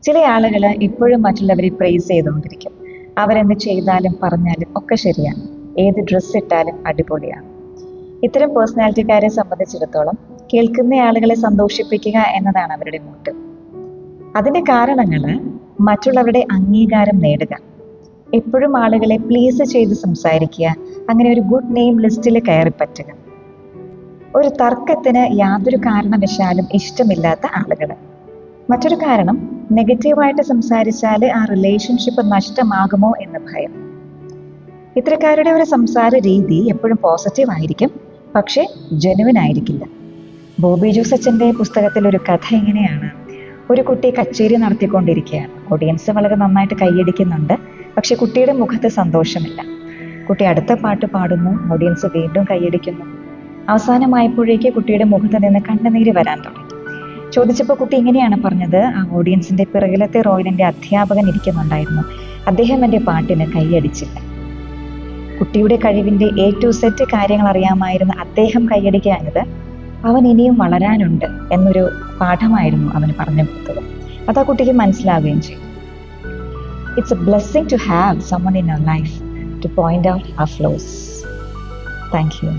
ചില ആളുകൾ ഇപ്പോഴും മറ്റുള്ളവരെ പ്രൈസ് ചെയ്തുകൊണ്ടിരിക്കും. അവരെന്ത് ചെയ്താലും പറഞ്ഞാലും ഒക്കെ ശരിയാണ്, ഏത് ഡ്രസ്സ് ഇട്ടാലും അടിപൊളിയാണ്. ഇത്തരം പേഴ്സണാലിറ്റിക്കാരെ സംബന്ധിച്ചിടത്തോളം കേൾക്കുന്ന ആളുകളെ സന്തോഷിപ്പിക്കുക എന്നതാണ് അവരുടെ മോട്ടീവ്. അതിന്റെ കാരണങ്ങൾ മറ്റുള്ളവരുടെ അംഗീകാരം നേടുക, എപ്പോഴും ആളുകളെ പ്ലീസ് ചെയ്ത് സംസാരിക്കുക, അങ്ങനെ ഒരു ഗുഡ് നെയിം ലിസ്റ്റിൽ കയറി പറ്റുക, ഒരു തർക്കത്തിന് യാതൊരു കാരണവശാലും ഇഷ്ടമില്ലാത്ത ആളുകൾ. മറ്റൊരു കാരണം, നെഗറ്റീവായിട്ട് സംസാരിച്ചാൽ ആ റിലേഷൻഷിപ്പ് നഷ്ടമാകുമോ എന്ന ഭയം. ഇത്തരക്കാരുടെ ഒരു സംസാര രീതി എപ്പോഴും പോസിറ്റീവ് ആയിരിക്കും, പക്ഷേ ജെനുവിൻ ആയിരിക്കില്ല. ബോബി ജോസച്ചൻ്റെ പുസ്തകത്തിൽ ഒരു കഥ ഇങ്ങനെയാണ്. ഒരു കുട്ടി കച്ചേരി നടത്തിക്കൊണ്ടിരിക്കുകയാണ്. ഓഡിയൻസ് വളരെ നന്നായിട്ട് കൈയടിക്കുന്നുണ്ട്, പക്ഷെ കുട്ടിയുടെ മുഖത്ത് സന്തോഷമില്ല. കുട്ടി അടുത്ത പാട്ട് പാടുന്നു, ഓഡിയൻസ് വീണ്ടും കൈയടിക്കുന്നു. അവസാനമായപ്പോഴേക്ക് കുട്ടിയുടെ മുഖത്ത് നിന്ന് കണ്ണുനീര് വരാൻ തുടങ്ങി. ചോദിച്ചപ്പോൾ കുട്ടി ഇങ്ങനെയാണ് പറഞ്ഞത്: ആ ഓഡിയൻസിന്റെ പിറകിലത്തെ റോയിലിന്റെ അധ്യാപകൻ ഇരിക്കുന്നുണ്ടായിരുന്നു, അദ്ദേഹം എൻ്റെ പാട്ടിന് കൈയടിച്ചില്ല. കുട്ടിയുടെ കഴിവിന്റെ A to Z കാര്യങ്ങൾ അറിയാമായിരുന്ന അദ്ദേഹം കൈയടിക്കാഞ്ഞത് അവൻ ഇനിയും വളരാനുണ്ട് എന്നൊരു പാഠമായിരുന്നു അവന് പറഞ്ഞു കൊടുത്തത്. അത് ആ കുട്ടിക്ക് മനസ്സിലാവുകയും ചെയ്തു. It's a blessing to have someone in our life to point out our flaws. Thank you.